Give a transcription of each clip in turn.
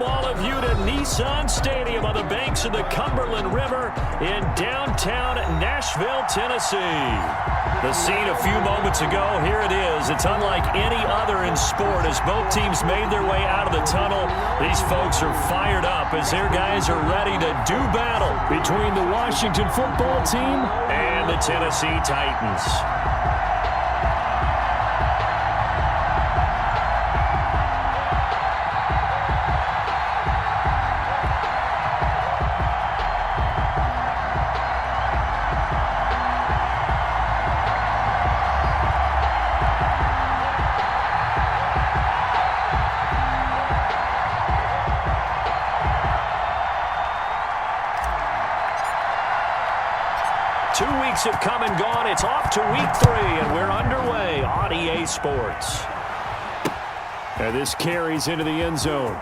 welcome all of you to Nissan Stadium on the banks of the Cumberland River in downtown Nashville, Tennessee. The scene a few moments ago, here it is. It's unlike any other in sport as both teams made their way out of the tunnel. These folks are fired up as their guys are ready to do battle between the Washington football team and the Tennessee Titans. Have come and gone. It's off to week 3, and we're underway on EA Sports. And this carries into the end zone.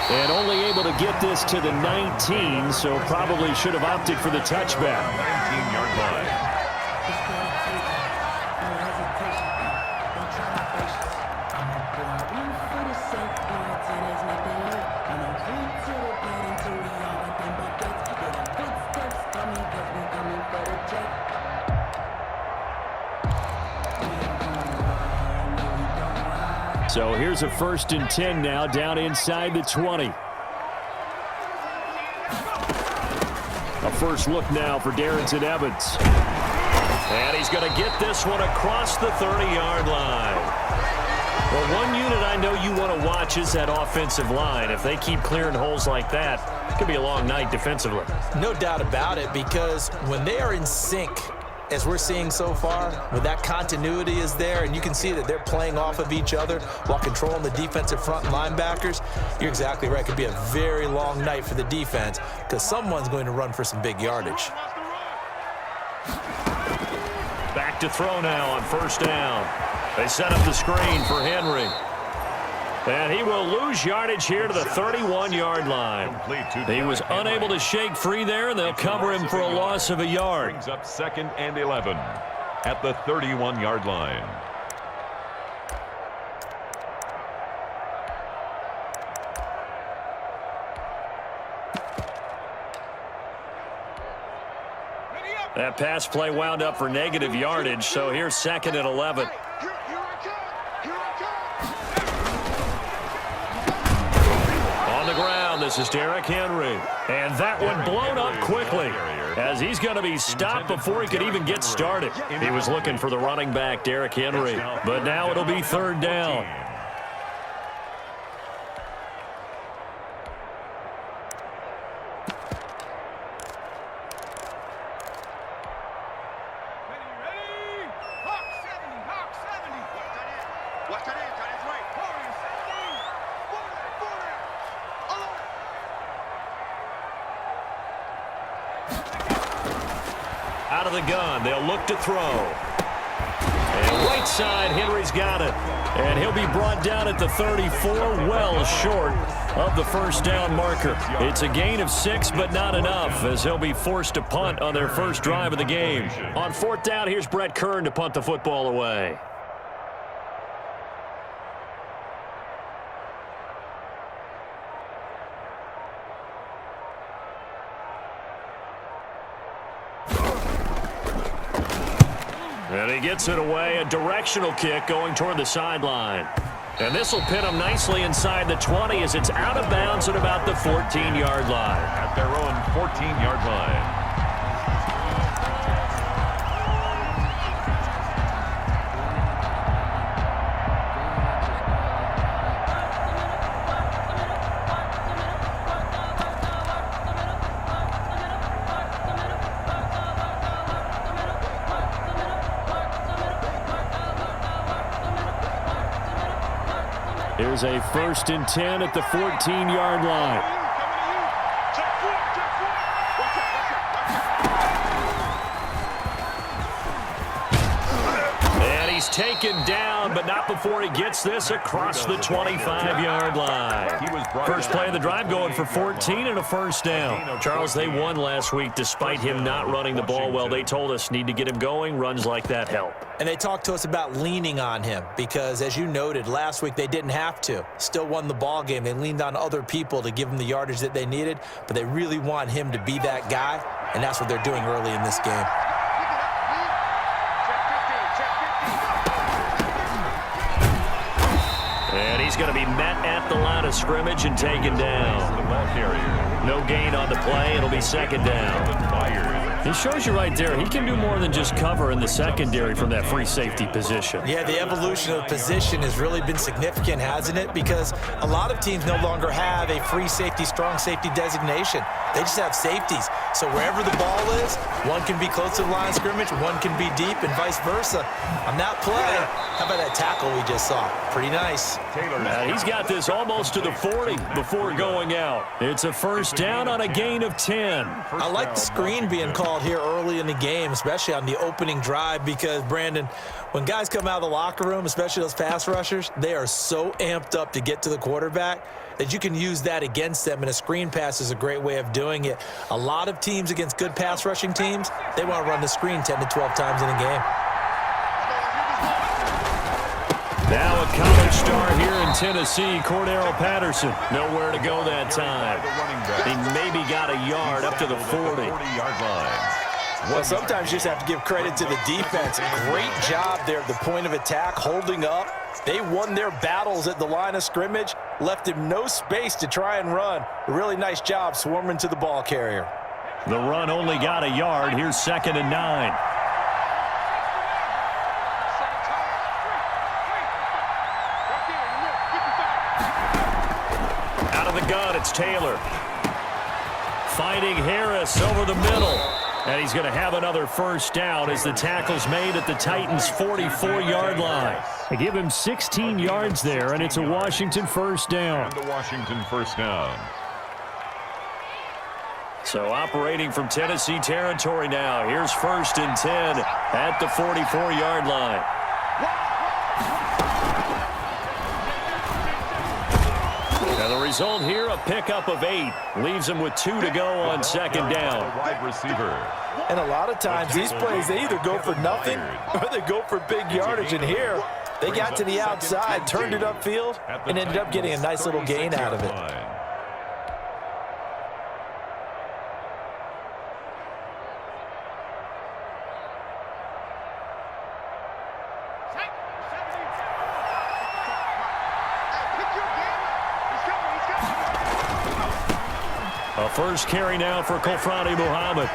And only able to get this to the 19, so probably should have opted for the touchback. 19-yard line. So here's a 1st and 10 now, down inside the 20. A first look now for Darrington Evans. And he's going to get this one across the 30-yard line. Well, one unit I know you want to watch is that offensive line. If they keep clearing holes like that, it could be a long night defensively. No doubt about it, because when they are in sync, as we're seeing so far, when that continuity is there and you can see that they're playing off of each other while controlling the defensive front linebackers, you're exactly right. It could be a very long night for the defense because someone's going to run for some big yardage. Back to throw now on 1st down. They set up the screen for Henry. And he will lose yardage here to the 31-yard line. He was unable to shake free there, and they'll cover him for a loss of a yard. Brings up 2nd and 11 at the 31-yard line. That pass play wound up for negative yardage, so here's 2nd and 11. This is Derrick Henry. And that one blown up quickly as he's going to be stopped before he could even get started. He was looking for the running back, Derrick Henry. But now it'll be 3rd down. Out of the gun, they'll look to throw. And right side, Henry's got it. And he'll be brought down at the 34, well short of the 1st down marker. It's a gain of 6, but not enough, as he'll be forced to punt on their first drive of the game. On 4th down, here's Brett Kern to punt the football away. And he gets it away, a directional kick going toward the sideline. And this will pin him nicely inside the 20 as it's out of bounds at about the 14-yard line. At their own 14-yard line. Here's a 1st and 10 at the 14-yard line. And he He's taken down, but not before he gets this across the 25-yard line. First play of the drive going for 14 and a first down. Charles, they won last week despite him not running the ball well. They told us need to get him going. Runs like that help. And they talked to us about leaning on him because, as you noted, last week they didn't have to. Still won the ball game. They leaned on other people to give them the yardage that they needed, but they really want him to be that guy, and that's what they're doing early in this game. And he's going to be met at the line of scrimmage and taken down. No gain on the play. It'll be second down. He shows you right there, he can do more than just cover in the secondary from that free safety position. Yeah, the evolution of the position has really been significant, hasn't it? Because a lot of teams no longer have a free safety, strong safety designation. They just have safeties. So wherever the ball is, one can be close to the line of scrimmage, one can be deep, and vice versa. On that play, how about that tackle we just saw? Pretty nice. He's got this almost to the 40 before going out. It's a first down on a gain of 10. I like the screen being called here early in the game, especially on the opening drive, because, Brandon, when guys come out of the locker room, especially those pass rushers, they are so amped up to get to the quarterback that you can use that against them, and a screen pass is a great way of doing it. A lot of teams against good pass rushing teams, they want to run the screen 10 to 12 times in a game. Now a college star here in Tennessee, Cordero Patterson. Nowhere to go that time. He maybe got a yard up to the 40-yard line. Well, sometimes you just have to give credit to the defense. Great job there at the point of attack, holding up. They won their battles at the line of scrimmage, left him no space to try and run. A really nice job swarming to the ball carrier. The run only got a yard. Here's 2nd and 9. Out of the gun, it's Taylor. Fighting Harris over the middle. And he's going to have another first down as the tackle's made at the Titans' 44-yard line. They give him 16 yards there, and it's a Washington first down. And the Washington first down. So operating from Tennessee territory now. Here's 1st and 10 at the 44-yard line. Now the result here, a pickup of 8. Leaves them with 2 to go on 2nd down. Wide receiver. And a lot of times these plays, they either go for nothing or they go for big yardage. And here, they got to the outside, turned it upfield, and ended up getting a nice little gain out of it. A first carry now for Kofrani Muhammad.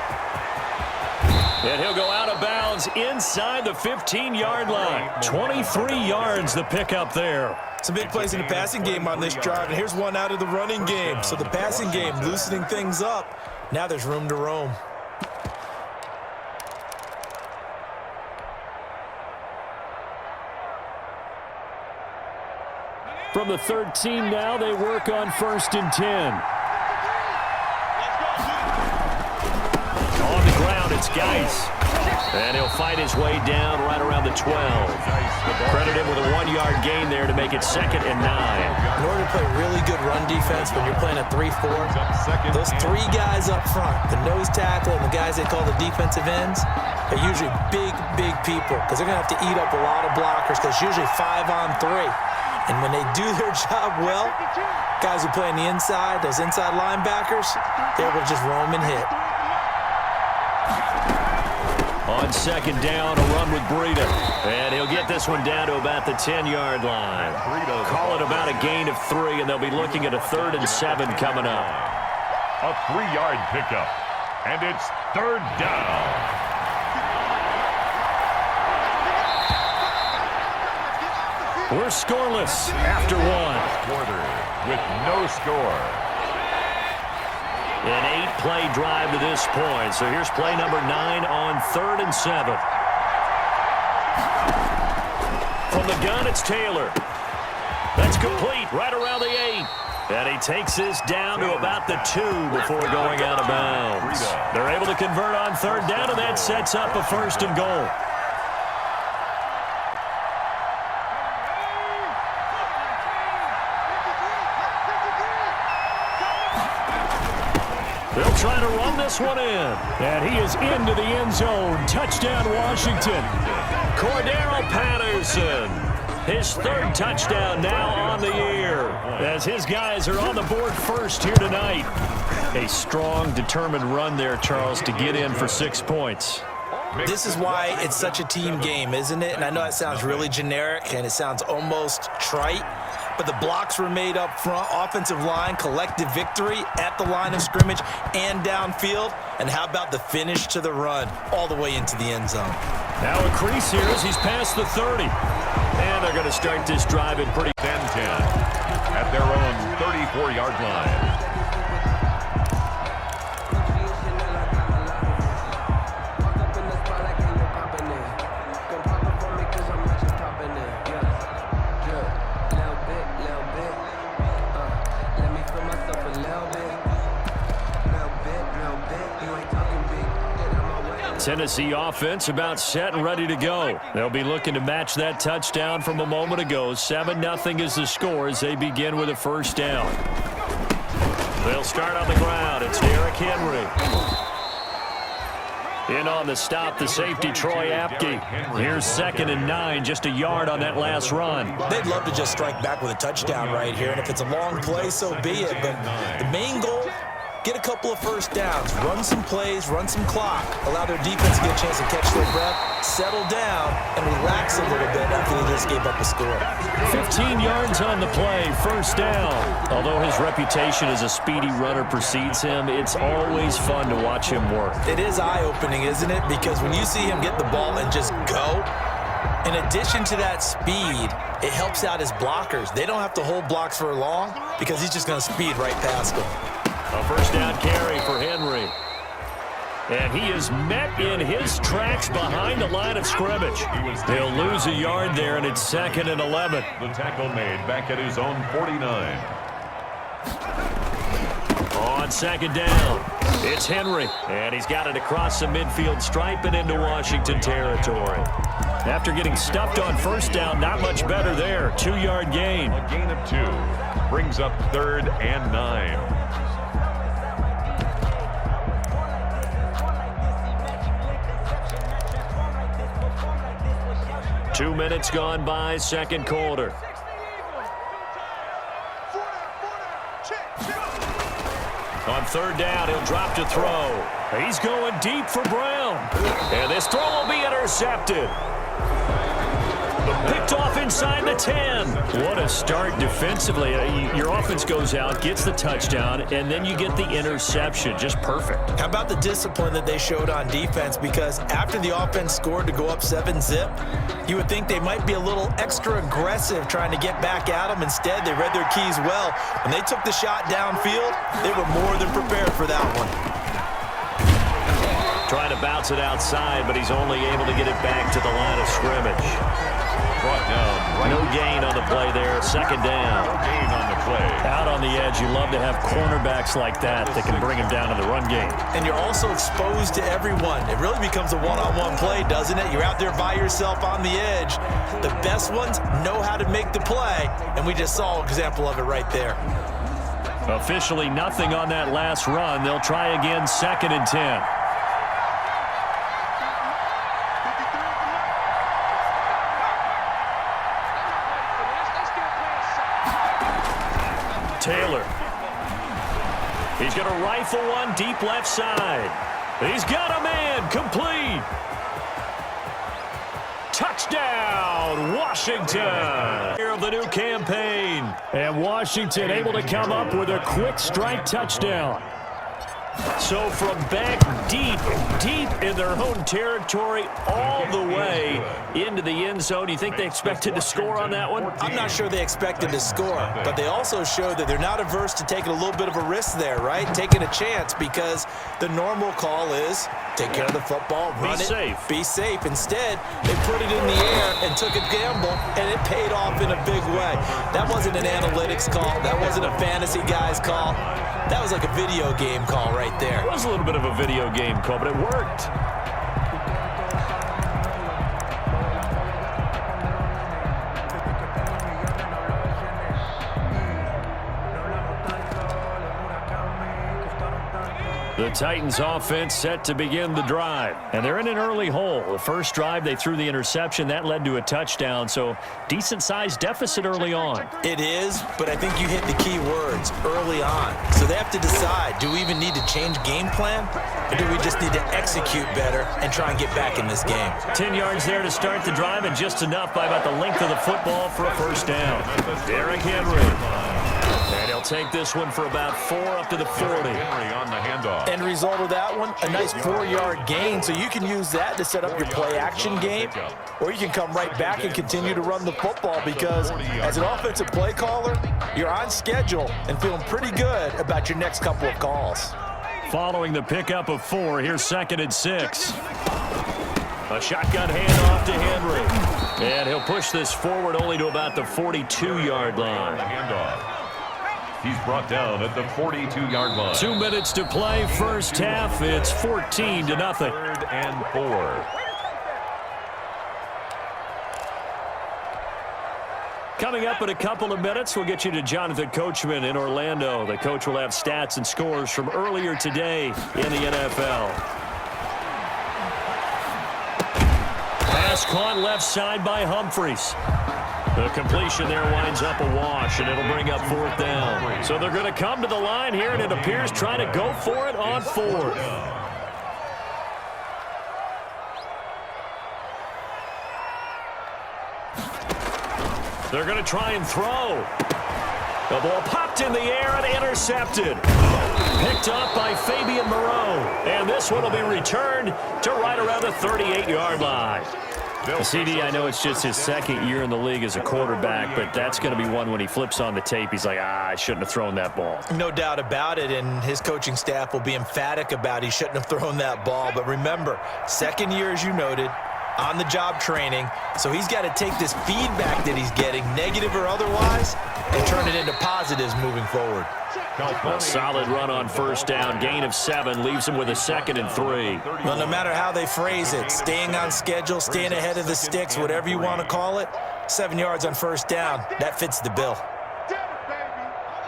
And he'll go out of bounds inside the 15-yard line. 23 yards the pickup there. Some big plays in the passing game on this drive, and here's one out of the running game. So the passing game loosening things up. Now there's room to roam. From the 13 now, they work on 1st and 10. On the ground, it's Geis. And he'll fight his way down right around the 12. Credit him with a 1-yard gain there to make it 2nd and 9. In order to play really good run defense when you're playing a 3-4, those 3 guys up front, the nose tackle and the guys they call the defensive ends, are usually big, big people because they're going to have to eat up a lot of blockers because it's usually 5 on 3. And when they do their job well, guys who play on the inside, those inside linebackers, they're able to just roam and hit. On 2nd down, a run with Breida. And he'll get this one down to about the 10-yard line. Call it about a gain of 3, and they'll be looking at a 3rd and 7 coming up. A 3-yard pickup, and it's 3rd down. We're scoreless after 1. Quarter with no score. An 8-play drive to this point. So here's play number 9 on 3rd and 7. From the gun, it's Taylor. That's complete right around the 8. And he takes this down to about the 2 before going out of bounds. They're able to convert on 3rd down, and that sets up a 1st and goal. They'll try to run this one in. And he is into the end zone. Touchdown, Washington. Cordero Patterson. His third touchdown now on the year, as his guys are on the board first here tonight. A strong, determined run there, Charles, to get in for 6 points. This is why it's such a team game, isn't it? And I know it sounds really generic and it sounds almost trite, but the blocks were made up front, offensive line, collective victory at the line of scrimmage and downfield. And how about the finish to the run all the way into the end zone? Now a crease here as he's past the 30. And they're going to start this drive in pretty 10-10 at their own 34-yard line. Tennessee offense about set and ready to go. They'll be looking to match that touchdown from a moment ago. 7-0 is the score as they begin with a first down. They'll start on the ground. It's Derrick Henry. In on the stop, the safety, Troy Apke. Here's 2nd and 9, just a yard on that last run. They'd love to just strike back with a touchdown right here, and if it's a long play, so be it. But the main goal, get a couple of first downs, run some plays, run some clock, allow their defense to get a chance to catch their breath, settle down, and relax a little bit after they just gave up a score. 15 yards on the play, first down. Although his reputation as a speedy runner precedes him, it's always fun to watch him work. It is eye-opening, isn't it? Because when you see him get the ball and just go, in addition to that speed, it helps out his blockers. They don't have to hold blocks for long because he's just going to speed right past them. A first down carry for Henry. And he is met in his tracks behind the line of scrimmage. They'll lose a yard there, and it's 2nd and 11. The tackle made back at his own 49. On 2nd down, it's Henry. And he's got it across the midfield stripe and into Washington territory. After getting stuffed on first down, not much better there. 2-yard gain. A gain of 2 brings up 3rd and 9. 2 minutes gone by, second quarter. On 3rd down, he'll drop to throw. He's going deep for Brown. And this throw will be intercepted. Picked off inside the 10. What a start defensively. Your offense goes out, gets the touchdown, and then you get the interception. Just perfect. How about the discipline that they showed on defense? Because after the offense scored to go up 7-zip, you would think they might be a little extra aggressive trying to get back at them. Instead, they read their keys well. When they took the shot downfield, they were more than prepared for that one. Trying to bounce it outside, but he's only able to get it back to the line of scrimmage. Brought down. Right. No gain on the play there. 2nd down. No gain on the play. Out on the edge, you love to have cornerbacks like that can bring him down in the run game. And you're also exposed to everyone. It really becomes a one-on-one play, doesn't it? You're out there by yourself on the edge. The best ones know how to make the play, and we just saw an example of it right there. Officially nothing on that last run. They'll try again, 2nd and 10. Taylor. He's going to rifle one deep left side. He's got a man. Complete. Touchdown, Washington. Here of the new campaign. And Washington able to come up with a quick strike touchdown. So from back deep in their own territory all the way into the end zone, you think they expected to score on that one? I'm not sure they expected to score, but they also showed that they're not averse to taking a little bit of a risk there, right? Taking a chance, because the normal call is take care of the football, run it, be safe. Instead, they put it in the air and took a gamble, and it paid off in a big way. That wasn't an analytics call. That wasn't a fantasy guy's call. That was like a video game call right there. It was a little bit of a video game call, but it worked. The Titans offense set to begin the drive. And they're in an early hole. The first drive, they threw the interception. That led to a touchdown. So decent-sized deficit early on. It is, but I think you hit the key words, early on. So they have to decide, do we even need to change game plan? Or do we just need to execute better and try and get back in this game? 10 yards there to start the drive, and just enough by about the length of the football for a first down. Derrick Henry. And he'll take this one for about 4 up to the 40. Henry on the handoff. End result of that one, a nice 4-yard gain. So you can use that to set up your play-action game, or you can come right back and continue to run the football because as an offensive play caller, you're on schedule and feeling pretty good about your next couple of calls. Following the pickup of 4, here's 2nd and 6. A shotgun handoff to Henry. And he'll push this forward only to about the 42-yard line. Handoff. He's brought down at the 42-yard line. 2 minutes to play, first half. It's 14-0. 3rd and 4. Coming up in a couple of minutes, we'll get you to Jonathan Coachman in Orlando. The coach will have stats and scores from earlier today in the NFL. Pass caught left side by Humphries. The completion there winds up a wash, and it'll bring up 4th down. So they're going to come to the line here, and it appears trying to go for it on 4th. They're going to try and throw. The ball popped in the air and intercepted. Picked up by Fabian Moreau. And this one will be returned to right around the 38-yard line. CD, I know it's just his 2nd year in the league as a quarterback, but that's going to be one when he flips on the tape, he's like, I shouldn't have thrown that ball. No doubt about it, and his coaching staff will be emphatic about he shouldn't have thrown that ball. But remember, 2nd year, as you noted, on-the-job training, so he's got to take this feedback that he's getting, negative or otherwise, and turn it into positives moving forward. A solid run on first down, gain of 7, leaves him with a 2nd and 3. Well, no matter how they phrase it, staying on schedule, staying ahead of the sticks, whatever you want to call it, 7 yards on first down, that fits the bill.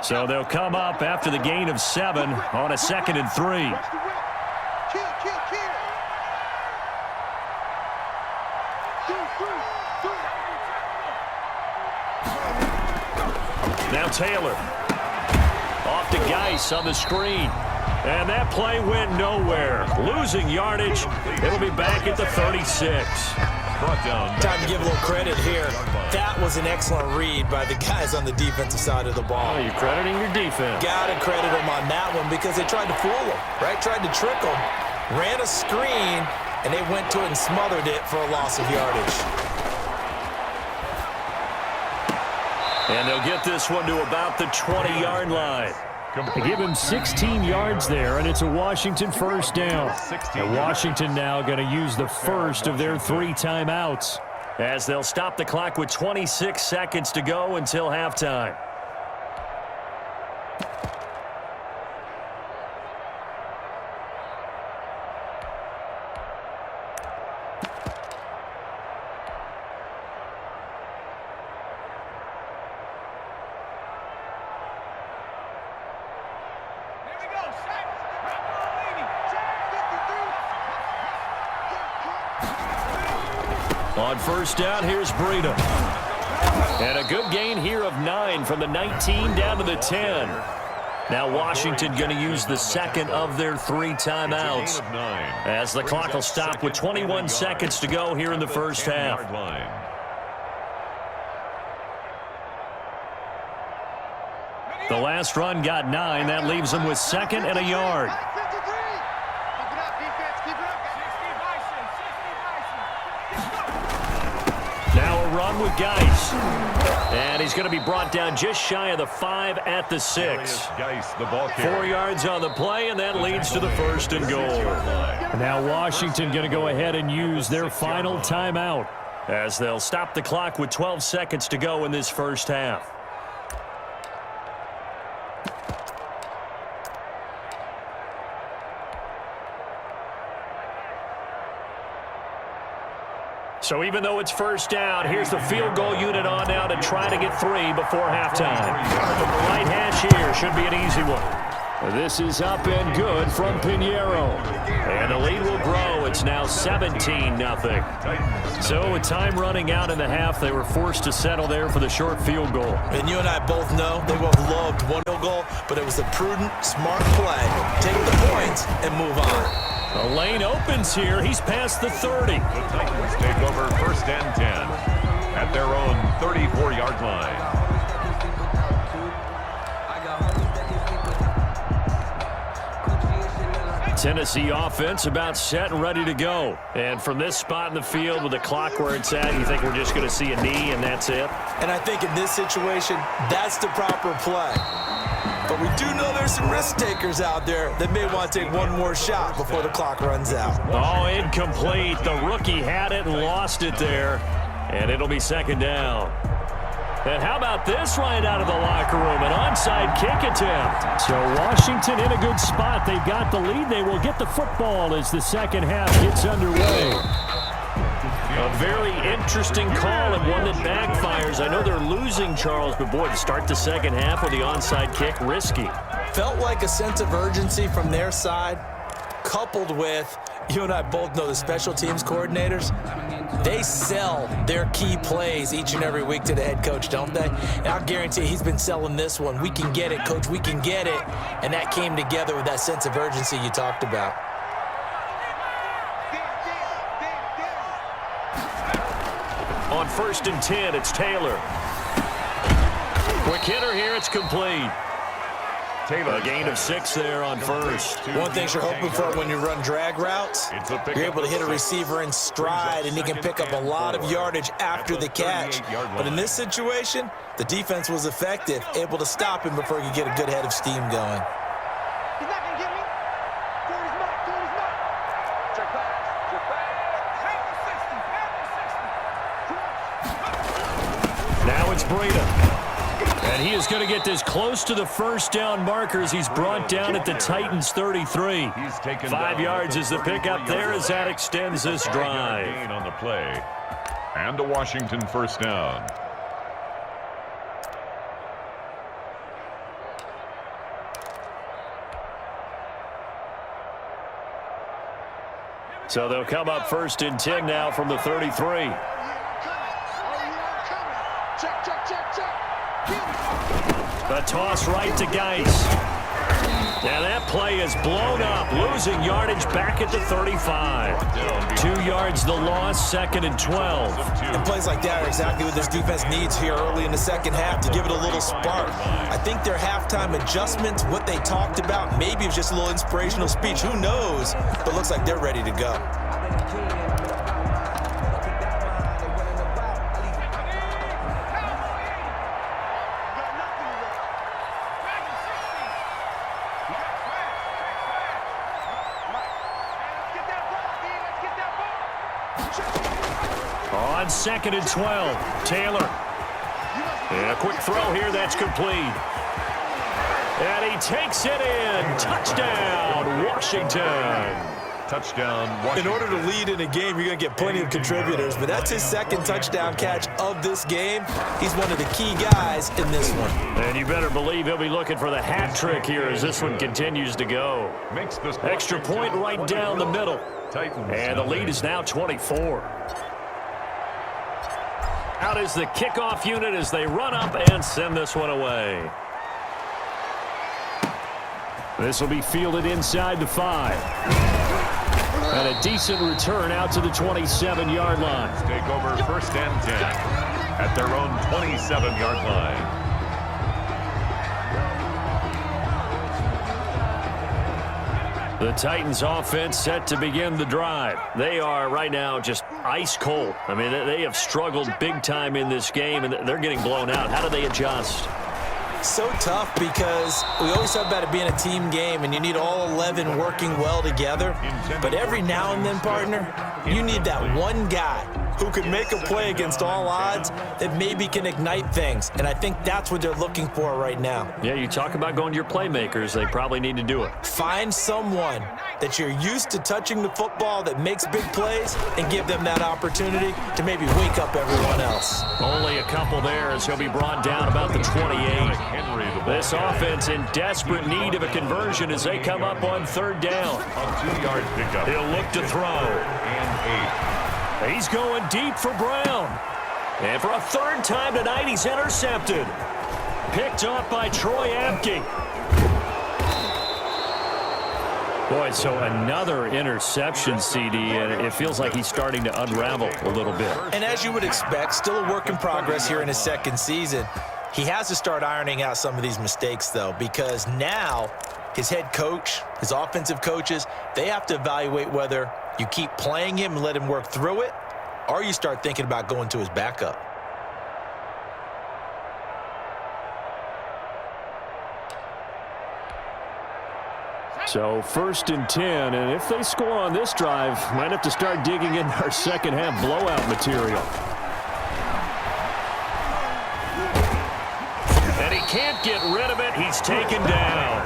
So they'll come up after the gain of 7 on a 2nd and 3. Now Taylor. Off to Geis on the screen. And that play went nowhere. Losing yardage. It'll be back at the 36. Time to give a little credit here. That was an excellent read by the guys on the defensive side of the ball. Oh, you're crediting your defense. Got to credit them on that one because they tried to fool them, right? Tried to trick them. Ran a screen, and they went to it and smothered it for a loss of yardage. And they'll get this one to about the 20-yard line. They give him 16 yards there, and it's a Washington first down. And Washington now going to use the first of their 3 timeouts as they'll stop the clock with 26 seconds to go until halftime. On first down, here's Breida. And a good gain here of 9 from the 19 down to the 10. Now Washington going to use the 2nd of their 3 timeouts as the clock will stop with 21 seconds to go here in the first half. The last run got 9. That leaves them with 2nd and a yard. Now a run with Geis. And he's going to be brought down just shy of the 5 at the 6. 4 yards on the play, and that leads to the 1st and goal. Now Washington going to go ahead and use their final timeout as they'll stop the clock with 12 seconds to go in this first half. So even though it's first down, here's the field goal unit on now to try to get 3 before halftime. The right hash here should be an easy one. This is up and good from Pinheiro. And the lead will grow. It's now 17-0. So with time running out in the half, they were forced to settle there for the short field goal. And you and I both know they both loved one field goal, but it was a prudent, smart play. Take the points and move on. The lane opens here. He's past the 30. The Titans take over 1st and 10 at their own 34-yard line. Tennessee offense about set and ready to go. And from this spot in the field with the clock where it's at, you think we're just going to see a knee and that's it? And I think in this situation, that's the proper play. But we do know there's some risk takers out there that may want to take one more shot before the clock runs out. Oh, incomplete. The rookie had it and lost it there. And it'll be 2nd down. And how about this right out of the locker room? An onside kick attempt. So Washington in a good spot. They've got the lead. They will get the football as the second half gets underway. A very interesting call and one that backfires. I know they're losing, Charles, but boy, to start the second half with the onside kick, risky. Felt like a sense of urgency from their side, coupled with, you and I both know the special teams coordinators, they sell their key plays each and every week to the head coach, don't they? And I'll guarantee he's been selling this one. We can get it, coach, we can get it. And that came together with that sense of urgency you talked about. On 1st and 10, it's Taylor. Quick hitter here, it's complete. Taylor, a gain of 6 there on 1st. One thing you're hoping for when you run drag routes, you're able to hit a receiver in stride, and he can pick up a lot of yardage after the catch. But in this situation, the defense was effective, able to stop him before he could get a good head of steam going. He's not going to get me. Forward his mark, forward his mark. Check back, check back. Now it's Breida. And he is going to get this close to the 1st down markers. He's brought down at the Titans' 33. 5 yards is the pickup there as that extends this drive. Gain on the play. And a Washington 1st down. So they'll come up 1st and 10 now from the 33. Check, check, check, check. The toss right to Geis. Now that play is blown up, losing yardage back at the 35. 2 yards the loss, 2nd and 12. And plays like that are exactly what this defense needs here early in the second half to give it a little spark. I think their halftime adjustments, what they talked about, maybe it was just a little inspirational speech. Who knows? But it looks like they're ready to go. On 2nd and 12, Taylor. And a quick throw here, that's complete. And he takes it in. Touchdown, Washington. Touchdown, Washington. In order to lead in a game, you're going to get plenty of contributors, but that's his 2nd touchdown catch of this game. He's one of the key guys in this one. And you better believe he'll be looking for the hat trick here as this one continues to go. Extra point right down the middle. And the lead is now 24. Out is the kickoff unit as they run up and send this one away. This will be fielded inside the 5. And a decent return out to the 27-yard line. Take over 1st and 10 at their own 27-yard line. The Titans offense set to begin the drive. They are right now just ice cold. I mean, they have struggled big time in this game, and they're getting blown out. How do they adjust? So tough because we always talk about it being a team game, and you need all 11 working well together. But every now and then, partner, you need that one guy who can make a play against all odds that maybe can ignite things. And I think that's what they're looking for right now. Yeah, you talk about going to your playmakers. They probably need to do it. Find someone that you're used to touching the football that makes big plays and give them that opportunity to maybe wake up everyone else. Only a couple there as he'll be brought down about the 28. This offense in desperate need of a conversion as they come up on third down. A 2-yard pickup. He'll look to throw. And 8. He's going deep for Brown. And for a third time tonight, he's intercepted. Picked off by Troy Apke. Boy, so another interception, CD, and it feels like he's starting to unravel a little bit. And as you would expect, still a work in progress here in his second season. He has to start ironing out some of these mistakes, though, because now his head coach, his offensive coaches, they have to evaluate whether you keep playing him and let him work through it, or you start thinking about going to his backup. So 1st and 10, and if they score on this drive, might have to start digging in our second half blowout material. And he can't get rid of it. He's taken down.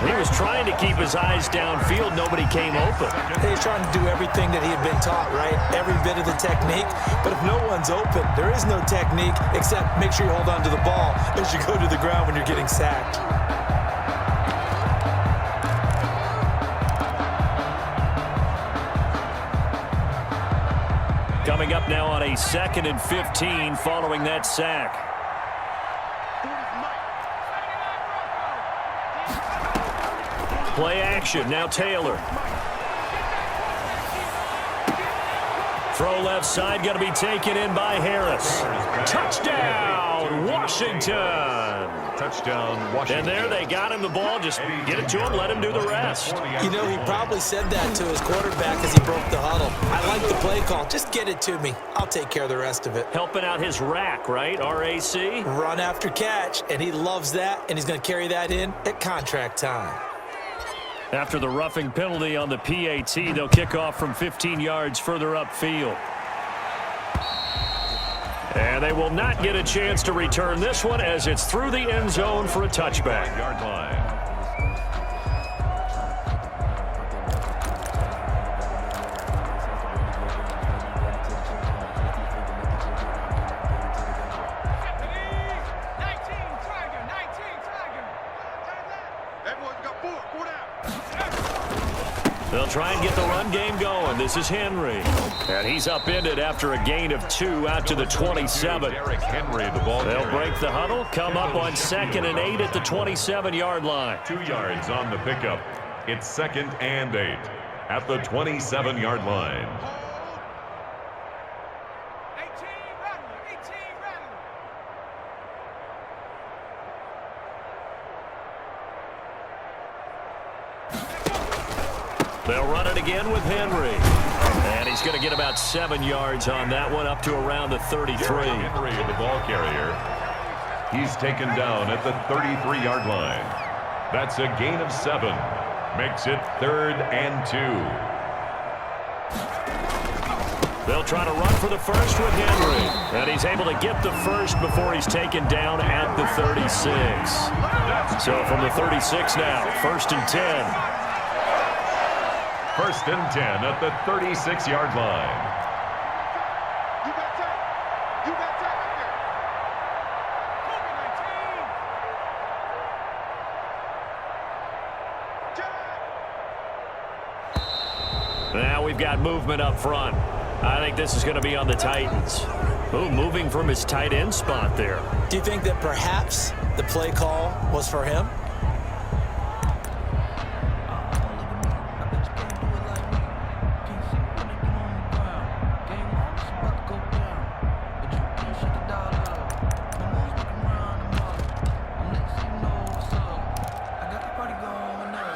He was trying to keep his eyes downfield. Nobody came open. He's trying to do everything that he had been taught, right? Every bit of the technique. But if no one's open, there is no technique except make sure you hold on to the ball as you go to the ground when you're getting sacked. Coming up now on a 2nd and 15 following that sack. Play action, now Taylor. Throw left side, going to be taken in by Harris. Touchdown, Washington. Touchdown, Washington. And there they got him the ball. Just get it to him, let him do the rest. You know, he probably said that to his quarterback as he broke the huddle. I like the play call. Just get it to me. I'll take care of the rest of it. Helping out his rack, right? RAC? Run after catch, and he loves that, and he's going to carry that in at contract time. After the roughing penalty on the PAT, they'll kick off from 15 yards further upfield. And they will not get a chance to return this one as it's through the end zone for a touchback. Yard line. They'll try and get the run game going. This is Henry. And he's upended after a gain of 2 out to the 27. Derrick Henry, the ball They'll carrier. break the huddle, come up on 2nd and 8 at the 27-yard line. 2 yards on the pickup. It's 2nd and 8 at the 27-yard line. They'll run it again with Henry. And he's going to get about 7 yards on that one, up to around the 33. Henry, the ball carrier. He's taken down at the 33-yard line. That's a gain of 7. Makes it 3rd and 2. They'll try to run for the first with Henry. And he's able to get the first before he's taken down at the 36. So from the 36 now, 1st and 10. 1st and 10 at the 36-yard line. You got time. You got time right there. Now we've got movement up front. I think this is going to be on the Titans. Ooh, moving from his tight end spot there. Do you think that perhaps the play call was for him?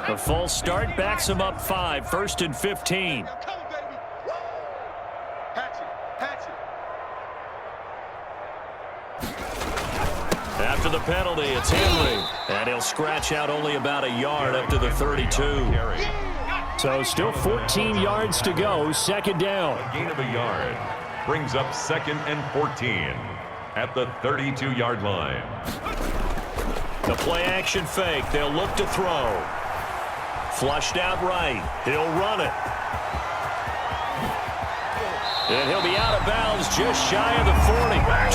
A false start backs him up 5, 1st and 15. Come on, baby. Woo! Hatch it. Hatch it. After the penalty, it's Henry. And he'll scratch out only about a yard up to the 32. Carry. So still 14 yards to go, 2nd down. A gain of a yard. Brings up 2nd and 14 at the 32-yard line. The play action fake. They'll look to throw. Flushed out right. He'll run it. And he'll be out of bounds just shy of the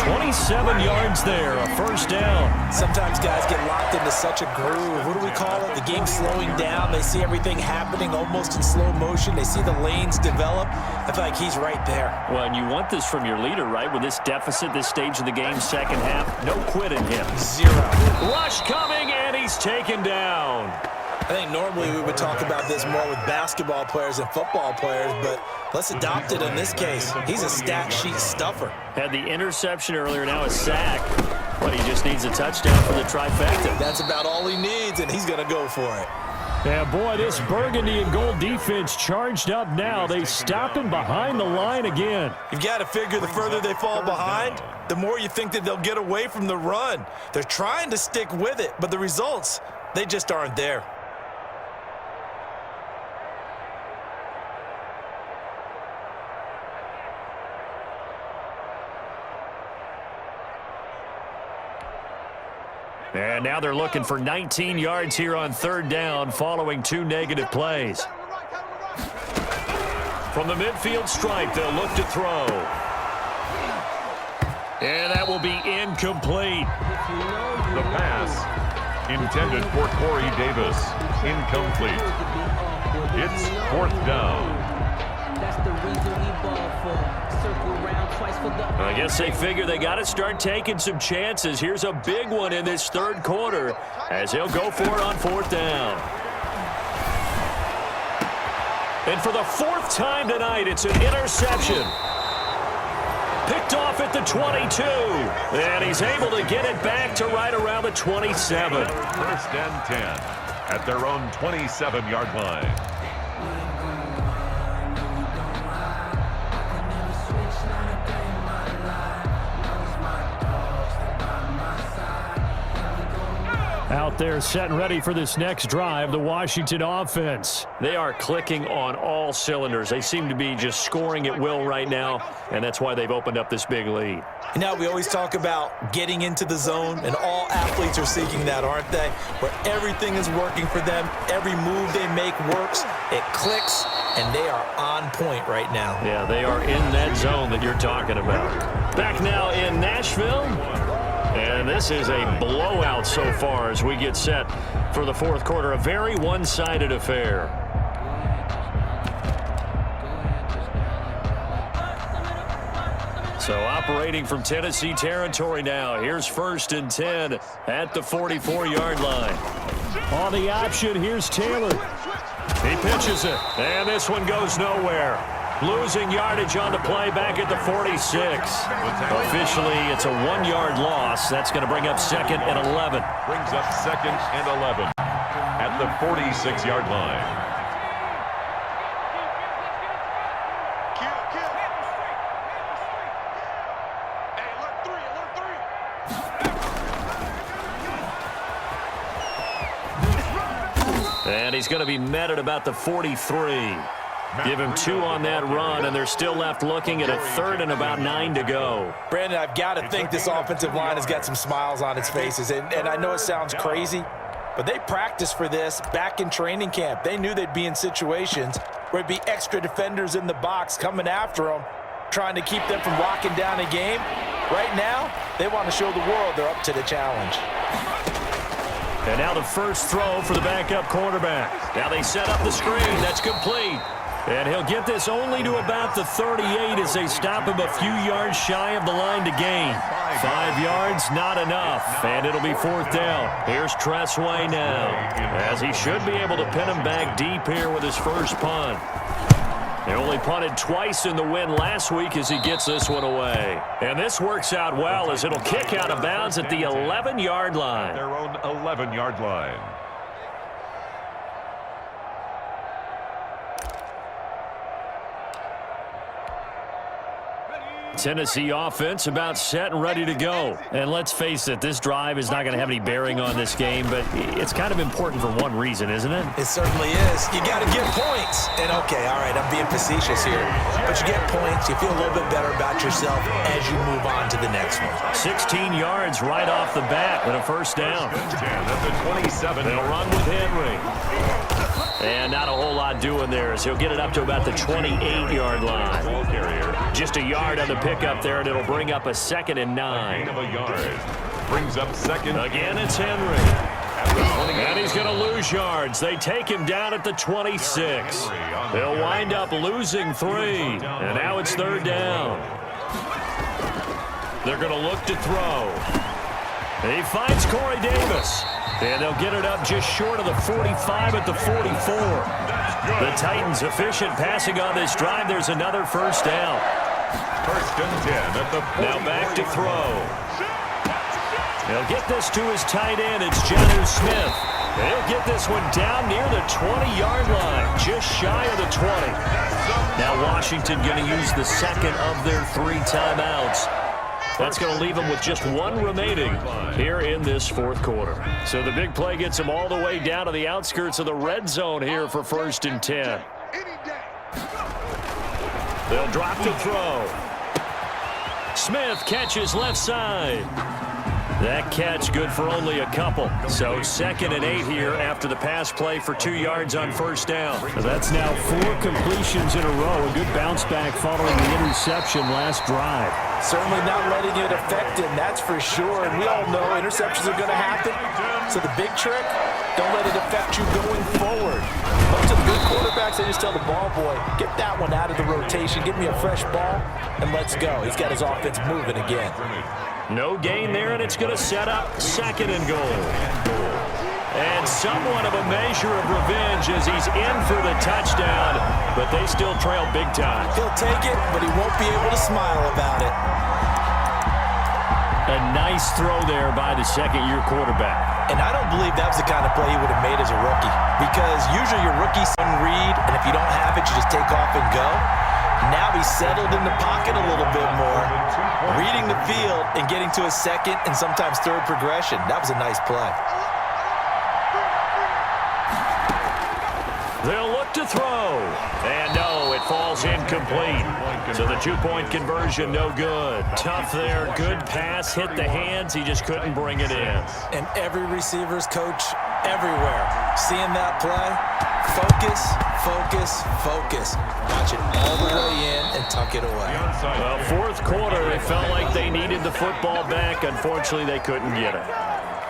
40. 27 yards there, a first down. Sometimes guys get locked into such a groove. What do we call it? The game's slowing down. They see everything happening almost in slow motion. They see the lanes develop. I feel like he's right there. Well, and you want this from your leader, right? With this deficit, this stage of the game, second half, no quitting him. 0. Rush coming, and he's taken down. I think normally we would talk about this more with basketball players and football players, but let's adopt it in this case. He's a stat sheet stuffer. Had the interception earlier, now a sack. But he just needs a touchdown for the trifecta. That's about all he needs, and he's going to go for it. Yeah, boy, this burgundy and gold defense charged up now. They stop him behind the line again. You've got to figure the further they fall behind, the more you think that they'll get away from the run. They're trying to stick with it, but the results, they just aren't there. And now they're looking for 19 yards here on third down following 2 negative plays. From the midfield stripe, they'll look to throw. And that will be incomplete. The pass intended for Corey Davis. Incomplete. It's 4th down. That's the reason we ball for. Circle around twice for the... I guess they figure they got to start taking some chances. Here's a big one in this third quarter as he'll go for it on 4th down. And for the 4th time tonight, it's an interception. Picked off at the 22. And he's able to get it back to right around the 27. 1st and 10 at their own 27-yard line. Out there set and ready for this next drive, the Washington offense. They are clicking on all cylinders. They seem to be just scoring at will right now, and that's why they've opened up this big lead. You know, we always talk about getting into the zone, and all athletes are seeking that, aren't they? Where everything is working for them, every move they make works, it clicks, and they are on point right now. Yeah, they are in that zone that you're talking about. Back now in Nashville. And this is a blowout so far as we get set for the 4th quarter. A very one-sided affair. So operating from Tennessee territory now. Here's 1st and 10 at the 44-yard line. On the option, here's Taylor. He pitches it, and this one goes nowhere. Losing yardage on the play back at the 46. Officially, it's a 1-yard loss. That's going to bring up 2nd and 11. Brings up 2nd and 11 at the 46-yard line. And he's going to be met at about the 43. Give him 2 on that run, and they're still left looking at a 3rd and about 9 to go. Brandon, I've got to think this offensive line has got some smiles on its faces. And I know it sounds crazy, but they practiced for this back in training camp. They knew they'd be in situations where it'd be extra defenders in the box coming after them, trying to keep them from locking down a game. Right now, they want to show the world they're up to the challenge. And now the first throw for the backup quarterback. Now they set up the screen. That's complete. And he'll get this only to about the 38 as they stop him a few yards shy of the line to gain. 5 yards, not enough. And it'll be 4th down. Here's Tressway now, as he should be able to pin him back deep here with his first punt. They only punted twice in the win last week as he gets this one away. And this works out well as it'll kick out of bounds at the 11-yard line. Their own 11-yard line. Tennessee offense about set and ready to go. And let's face it, this drive is not going to have any bearing on this game, but it's kind of important for one reason, isn't it? It certainly is. You got to get points. And okay, all right, I'm being facetious here, but you get points, you feel a little bit better about yourself as you move on to the next one. 16 yards right off the bat and a first down. 10 at the 27. They'll run with Henry. And not a whole lot doing there as he'll get it up to about the 28-yard line. Ball carrier. Just a yard on the pickup there, and it'll bring up a 2nd and 9. Gain of a yard. Brings up second. Again, it's Henry. At the 28. And he's going to lose yards. They take him down at the 26. They'll wind up losing 3. And now it's 3rd down. They're going to look to throw. He finds Corey Davis. And they'll get it up just short of the 45 at the 44. The Titans efficient passing on this drive. There's another first down. 1st and 10 at the 40. Now back to throw. He'll get this to his tight end. It's Jonnu Smith. He'll get this one down near the 20-yard line, just shy of the 20. Now Washington going to use the second of their 3 timeouts. That's going to leave them with just 1 remaining here in this 4th quarter. So the big play gets them all the way down to the outskirts of the red zone here for 1st and 10. They'll drop to throw. Smith catches left side. That catch good for only a couple. So 2nd and 8 here after the pass play for 2 yards on first down. That's now 4 completions in a row. A good bounce back following the interception last drive. Certainly not letting it affect him, that's for sure. And we all know interceptions are going to happen. So the big trick, don't let it affect you going forward. Most of the good quarterbacks, they just tell the ball boy, get that one out of the rotation, give me a fresh ball, and let's go. He's got his offense moving again. No gain there, and it's going to set up 2nd and goal. And somewhat of a measure of revenge as he's in for the touchdown, but they still trail big time. He'll take it, but he won't be able to smile about it. A nice throw there by the 2nd-year quarterback. And I don't believe that was the kind of play he would have made as a rookie, because usually your rookies can read, and if you don't have it, you just take off and go. Now he's settled in the pocket a little bit more, reading the field and getting to a 2nd and sometimes 3rd progression. That was a nice play. They'll look to throw. And no, it falls incomplete. So the 2-point conversion, no good. Tough there. Good pass. Hit the hands. He just couldn't bring it in. And every receiver's coach everywhere, seeing that play, focus, focus, focus. Watch it all the way in and tuck it away. Well, 4th quarter, they felt like they needed the football back. Unfortunately, they couldn't get it.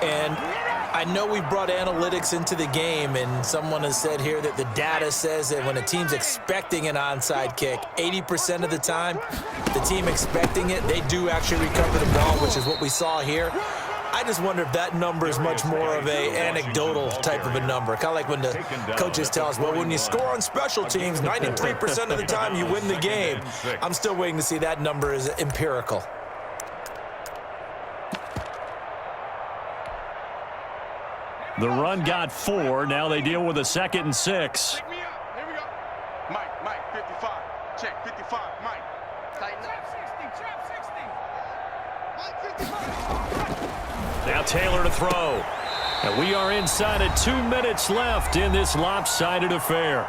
And I know we brought analytics into the game, and someone has said here that the data says that when a team's expecting an onside kick, 80% of the time, the team expecting it, they do actually recover the ball, which is what we saw here. I just wonder if that number is much more of a anecdotal type of a number. Kind of like when the coaches tell us, well, when you score on special teams, 93% of the time you win the game. I'm still waiting to see that number is empirical. The run got 4. Now they deal with a 2nd and 6. Here we go. Mike, 55. Check, 55. Mike. Tighten up. Trap 60. Mike, 55. Now Taylor to throw. And we are inside of 2 minutes left in this lopsided affair.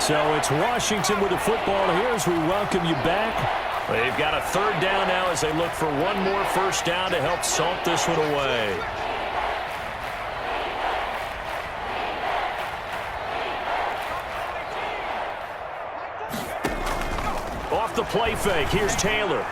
So it's Washington with the football here as we welcome you back. They've got a 3rd down now as they look for one more first down to help salt this one away. Off the play fake, here's Taylor.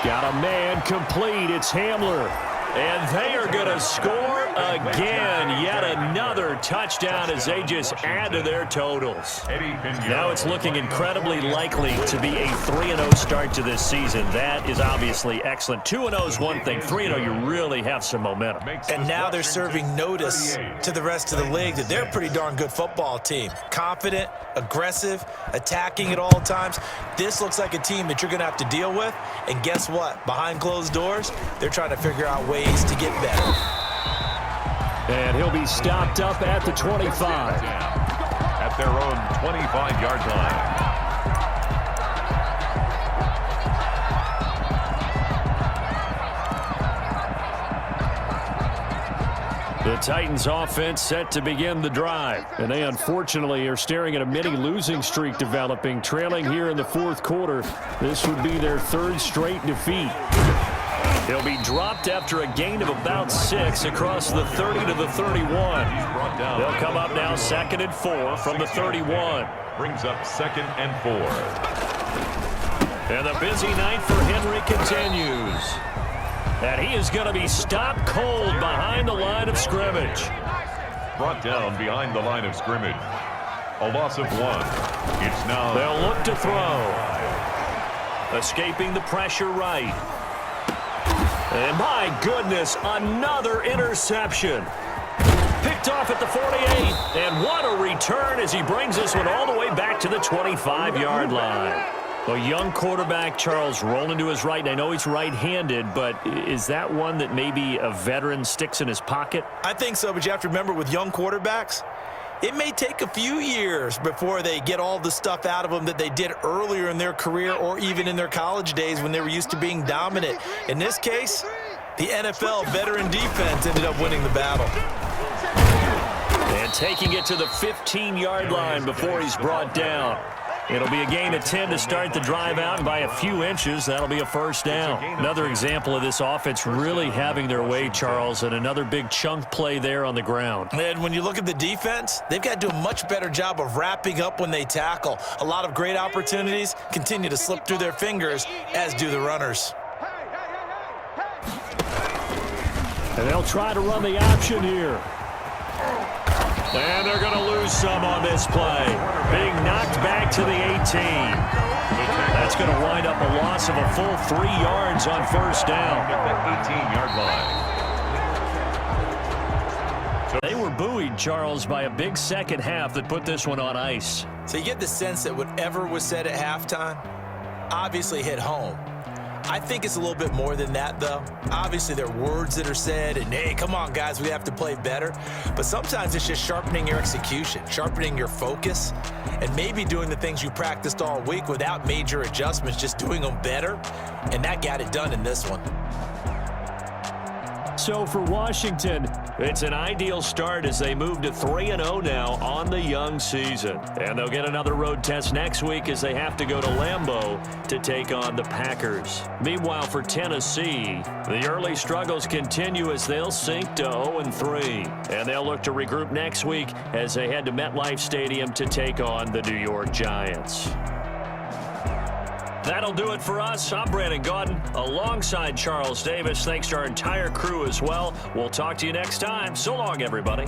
Got a man complete, it's Hamler. And they are going to score again. Yet another touchdown as they just add to their totals. Now it's looking incredibly likely to be a 3-0 start to this season. That is obviously excellent. 2-0 is one thing. 3-0, you really have some momentum. And now they're serving notice to the rest of the league that they're a pretty darn good football team. Confident, aggressive, attacking at all times. This looks like a team that you're going to have to deal with. And guess what? Behind closed doors, they're trying to figure out ways to get better. And he'll be stopped up at the 25. At their own 25-yard line. The Titans offense set to begin the drive. And they unfortunately are staring at a mini losing streak developing, trailing here in the fourth quarter. This would be their third straight defeat. He'll be dropped after a gain of about 6 across the 30 to the 31. They'll come up now 2nd and 4 from the 31. Brings up 2nd and 4. And the busy night for Henry continues. And he is going to be stopped cold behind the line of scrimmage. Brought down behind the line of scrimmage. A loss of 1. It's now. They'll look to throw. Escaping the pressure right. And my goodness, another interception. Picked off at the 48. And what a return as he brings this one all the way back to the 25-yard line. A young quarterback, Charles, rolling to his right. And I know he's right-handed, but is that one that maybe a veteran sticks in his pocket? I think so, but you have to remember with young quarterbacks, it may take a few years before they get all the stuff out of them that they did earlier in their career or even in their college days when they were used to being dominant. In this case, the NFL veteran defense ended up winning the battle. And taking it to the 15-yard line before he's brought down. It'll be a gain of 10 to start the drive out, and by a few inches, that'll be a first down. Another example of this offense really having their way, Charles, and another big chunk play there on the ground. And when you look at the defense, they've got to do a much better job of wrapping up when they tackle. A lot of great opportunities continue to slip through their fingers, as do the runners. And they'll try to run the option here. And they're going to lose some on this play. Being knocked back to the 18. That's going to wind up a loss of a full 3 yards on first down. At the 18-yard line. They were buoyed, Charles, by a big second half that put this one on ice. So you get the sense that whatever was said at halftime obviously hit home. I think it's a little bit more than that, though. Obviously, there are words that are said, and, hey, come on, guys, we have to play better. But sometimes it's just sharpening your execution, sharpening your focus, and maybe doing the things you practiced all week without major adjustments, just doing them better. And that got it done in this one. So for Washington, it's an ideal start as they move to 3-0 now on the young season. And they'll get another road test next week as they have to go to Lambeau to take on the Packers. Meanwhile, for Tennessee, the early struggles continue as they'll sink to 0-3. And they'll look to regroup next week as they head to MetLife Stadium to take on the New York Giants. That'll do it for us. I'm Brandon Gaudin alongside Charles Davis. Thanks to our entire crew as well. We'll talk to you next time. So long, everybody.